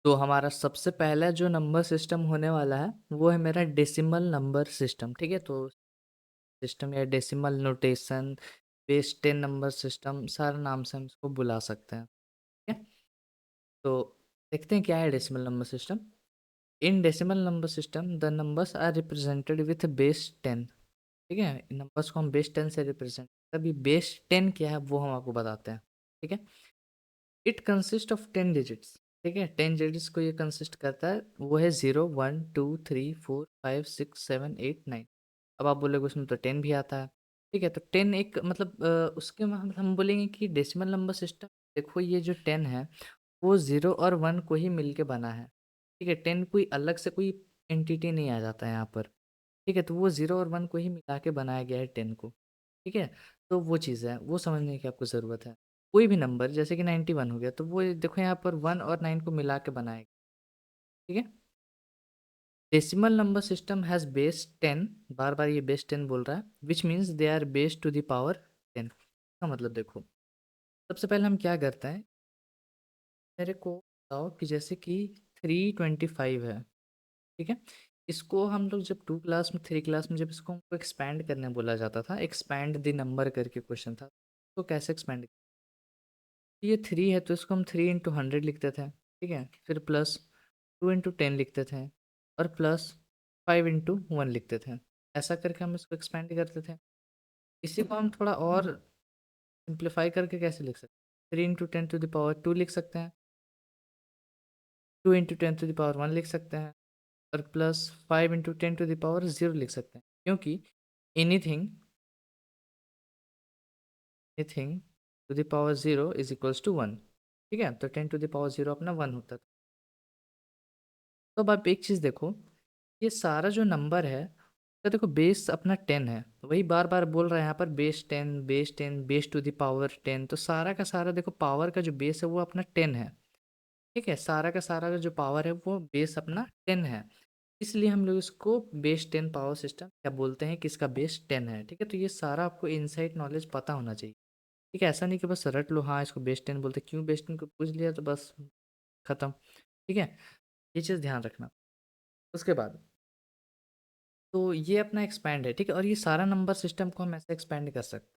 तो हमारा सबसे पहला जो नंबर सिस्टम होने वाला है वो है मेरा डेसिमल नंबर सिस्टम। ठीक है, तो सिस्टम या decimal notation, base 10 number system, सारे नाम से हम इसको बुला सकते हैं। ठीक है, तो देखते हैं क्या है decimal number system. In decimal number system the numbers are represented with base 10। ठीक है, इन नंबर्स को हम बेस 10 से रिप्रेजेंट, अभी बेस 10 क्या है वो हम आपको बताते हैं। ठीक है, इट कंसिस्ट ऑफ 10 डिजिट्स। ठीक है, 10 डिजिट्स को ये कंसिस्ट करता है, वो है 0 1 2 3 4 5 6 7 8 9। अब आप बोलोगे उसमें तो 10 भी आता है। ठीक है, तो 10 एक मतलब उसके में हम बोलेंगे कि डेसिमल नंबर सिस्टम, देखो ये जो 10 है वो 0 और 1 को ही मिल के बना है। ठीक है, 10 कोई अलग से कोई एंटिटी नहीं आ जाता है यहाँ पर। ठीक है, तो वो 0 और 1 को ही मिला के बनाया गया है 10 को। ठीक है, तो वो चीज़ है, वो समझने की आपको ज़रूरत है। कोई भी नंबर जैसे कि 91 हो गया, तो वो देखो यहाँ पर 1 और 9 को मिला के बनाया गया। ठीक है, decimal number system has base 10, बार बार ये बेस 10 बोल रहा है, which means they are base to the power 10 का मतलब देखो, सबसे पहले हम क्या करते हैं, मेरे को बताओ कि जैसे कि 325 है। ठीक है, इसको हम लोग जब 2 क्लास में 3 क्लास में जब इसको हमको एक्सपैंड करने बोला जाता था, एक्सपैंड द नंबर करके क्वेश्चन था, तो कैसे एक्सपैंड, ये 3 है तो इसको हम 3 × 100 लिखते थे। ठीक है, फिर प्लस 2 × 10 लिखते थे, और प्लस 5 × 1 लिखते थे। ऐसा करके हम इसको एक्सपेंड करते थे। इसी को हम थोड़ा और सिंप्लीफाई करके कैसे लिख सकते हैं, 3 × 10⁻² लिख सकते हैं, 2 × 10⁻1 लिख सकते हैं, और प्लस 5 × 10⁻0 लिख सकते हैं, क्योंकि anything anything to the power 0 is equals to 1। ठीक है, तो 10 टू द पावर 0 अपना 1 होता था। तो अब आप एक चीज़ देखो, ये सारा जो नंबर है, तो देखो बेस अपना 10 है, वही बार बार बोल रहा है यहाँ पर base 10 base 10 base to the power 10, तो सारा का सारा देखो पावर का जो बेस है वो अपना 10 है। ठीक है, सारा का सारा का जो पावर है वो बेस अपना 10 है, इसलिए हम लोग इसको बेस 10 पावर सिस्टम क्या बोलते हैं कि इसका बेस 10 है। ठीक है, तो ये सारा आपको इनसाइड नॉलेज पता होना चाहिए। ठीक है, ऐसा नहीं कि बस रट लो, हाँ इसको बेस 10 बोलते हैं, क्यों बेस 10 को पूछ लिया तो बस खत्म। ठीक है, ये चीज़ ध्यान रखना। उसके बाद तो ये अपना एक्सपैंड है। ठीक है, और ये सारा नंबर सिस्टम को हम ऐसे एक्सपैंड कर सकते हैं।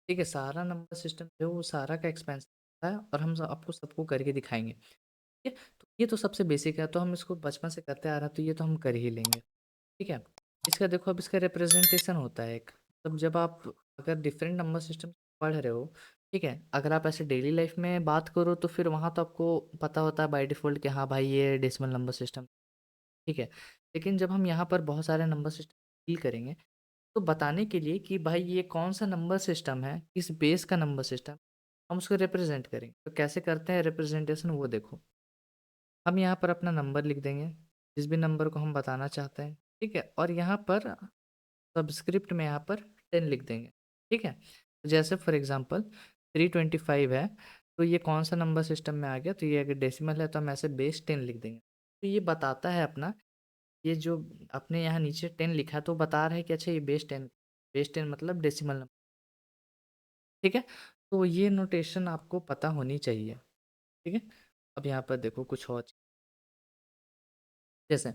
ठीक है, सारा नंबर सिस्टम जो है वो सारा का एक्सपेंशन है, और हम आपको सबको करके दिखाएंगे। ठीक है, तो ये तो सबसे बेसिक है, तो हम इसको बचपन से करते आ रहे हैं, तो ये तो हम कर ही लेंगे। ठीक है, इसका देखो अब इसका रिप्रेजेंटेशन होता है एक, तब जब आप अगर डिफरेंट नंबर सिस्टम पढ़ रहे हो, ठीक है, अगर आप ऐसे डेली लाइफ में बात करो तो फिर वहाँ तो आपको पता होता है बाय डिफ़ॉल्ट कि हाँ भाई ये डेसिमल नंबर सिस्टम। ठीक है, लेकिन जब हम यहाँ पर बहुत सारे नंबर सिस्टम डील करेंगे, तो बताने के लिए कि भाई ये कौन सा नंबर सिस्टम है, किस बेस का नंबर सिस्टम, हम उसको रिप्रेजेंट करेंगे। तो कैसे करते हैं रिप्रेजेंटेशन, वो देखो, हम यहाँ पर अपना नंबर लिख देंगे, जिस भी नंबर को हम बताना चाहते हैं। ठीक है, और यहाँ पर सबस्क्रिप्ट में यहाँ पर 10 लिख देंगे। ठीक है, तो जैसे फॉर एग्जांपल 325 है, तो ये कौन सा नंबर सिस्टम में आ गया, तो ये अगर डेसिमल है तो हम ऐसे बेस 10 लिख देंगे। तो ये बताता है अपना, ये जो आपने यहाँ नीचे 10 लिखा है तो बता रहा है कि अच्छा ये बेस 10 मतलब डेसिमल नंबर। ठीक है, तो ये नोटेशन आपको पता होनी चाहिए। ठीक है, अब यहाँ पर देखो कुछ और जैसे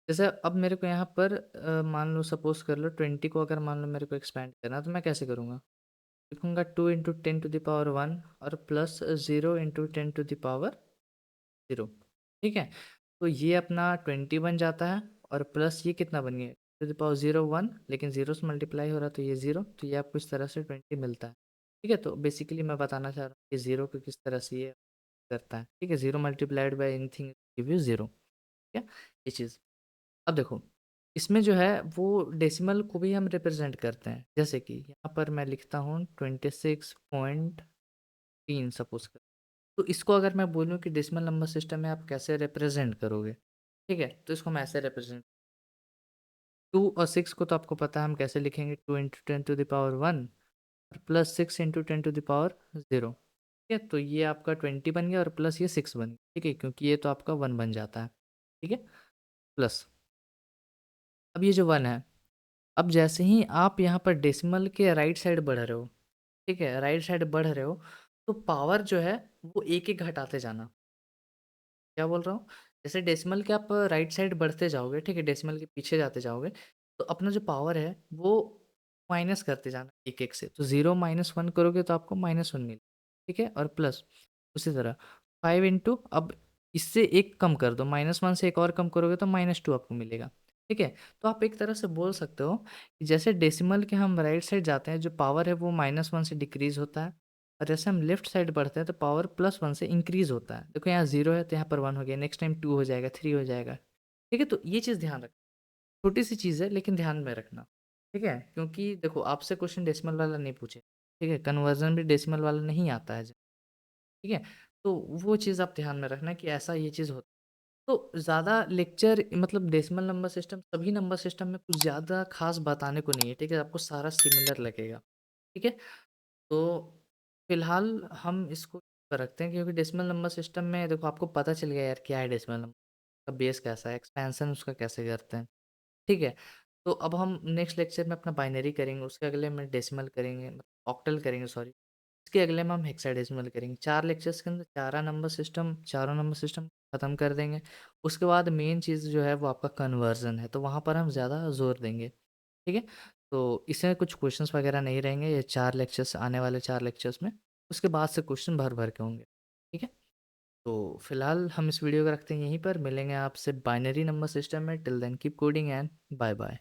जैसे अब मेरे को यहाँ पर मान लो सपोज कर लो 20 को अगर मान लो मेरे को एक्सपेंड करना है, तो मैं कैसे करूँगा, लिखूंगा 2 × 10⁻1 और प्लस 0 × 10⁻0। ठीक है, तो ये अपना 20 बन जाता है, और प्लस ये कितना बन गया, टू द पावर 0 1, लेकिन जीरो से मल्टीप्लाई हो रहा है तो ये ज़ीरो, तो ये आपको इस तरह से 20 मिलता है। ठीक है, तो बेसिकली मैं बताना चाह रहा हूँ कि ज़ीरो को किस तरह से ये करता है। ठीक है, zero multiplied by anything give you zero. ठीक है, ये चीज़। अब देखो, इसमें जो है वो डेसिमल को भी हम रिप्रेजेंट करते हैं, जैसे कि यहाँ पर मैं लिखता हूँ 26.3 सपोज कर, तो इसको अगर मैं बोलूँ कि डेसिमल नंबर सिस्टम में आप कैसे रिप्रेजेंट करोगे, ठीक है, तो इसको हम ऐसे रिप्रेजेंट, 2 और 6 को तो आपको पता है हम कैसे लिखेंगे, 2 × 10⁻1 और प्लस 6 × 10⁻0। ठीक है, तो ये आपका 20 बन गया और प्लस ये 6 बन गया। ठीक है, क्योंकि ये तो आपका 1 बन जाता है। ठीक है, प्लस अब ये जो 1 है, अब जैसे ही आप यहाँ पर डेसिमल के राइट साइड बढ़ रहे हो, ठीक है, राइट साइड बढ़ रहे हो, तो पावर जो है वो एक एक घटाते जाना। क्या बोल रहा हूँ? जैसे डेसिमल के आप राइट साइड बढ़ते जाओगे, ठीक है? डेसिमल के पीछे जाते जाओगे, तो अपना जो पावर है, वो माइनस करते जाना एक-एक से। तो 0 माइनस 1 करोगे तो आपको -1 मिलेगा, ठीक है? और प्लस उसी तरह 5 इंटू अब इससे 1 कम कर दो, -1 से 1 और कम करोगे तो -2 आपको मिलेगा, ठीक है? तो आप एक तरह से बोल सकते हो कि जैसे डेसिमल के हम राइट साइड जाते हैं, जो पावर है वो -1 से डिक्रीज़ होता है और जैसे हम लेफ्ट साइड बढ़ते हैं तो पावर +1 से इंक्रीज़ होता है। देखो यहाँ 0 है तो यहाँ पर 1 हो गया, नेक्स्ट टाइम 2 हो जाएगा, 3 हो जाएगा, ठीक है? तो ये चीज़ ध्यान रखना। छोटी-सी चीज़ है लेकिन ध्यान में रखना, ठीक है? क्योंकि देखो आपसे क्वेश्चन डेसिमल वाला नहीं पूछे, ठीक है? कन्वर्ज़न भी डेसिमल वाला नहीं आता है, ठीक है? तो वो चीज़ आप ध्यान में रखना कि ऐसा ये चीज़ होता है। तो ज़्यादा लेक्चर मतलब डेसिमल नंबर सिस्टम सभी नंबर सिस्टम में कुछ ज़्यादा ख़ास बताने को नहीं है, ठीक है? आपको सारा सिमिलर लगेगा, ठीक है? तो फिलहाल हम इसको रखते हैं क्योंकि डेसिमल नंबर सिस्टम में देखो आपको पता चल गया यार क्या है डेसिमल नंबर का बेस कैसा है, एक्सपेंशन उसका कैसे करते हैं, ठीक है? तो अब हम नेक्स्ट लेक्चर में अपना बाइनरी करेंगे, उसके अगले में डेसिमल करेंगे, ऑक्टल करेंगे सॉरी। इसके अगले में हम हेक्साडेसिमल करेंगे। 4 लेक्चर्स के अंदर चारों नंबर सिस्टम खत्म कर देंगे। उसके बाद मेन चीज़ जो है वो आपका कन्वर्जन है, तो वहाँ पर हम ज़्यादा ज़ोर देंगे, ठीक है? तो इसमें कुछ क्वेश्चंस वगैरह नहीं रहेंगे ये 4 लेक्चर्स आने वाले 4 लेक्चर्स में। उसके बाद से क्वेश्चन भर-भर के होंगे, ठीक है? तो फिलहाल हम इस वीडियो को रखते हैं यहीं पर, मिलेंगे आपसे बाइनरी नंबर सिस्टम में। Till then keep coding and bye bye.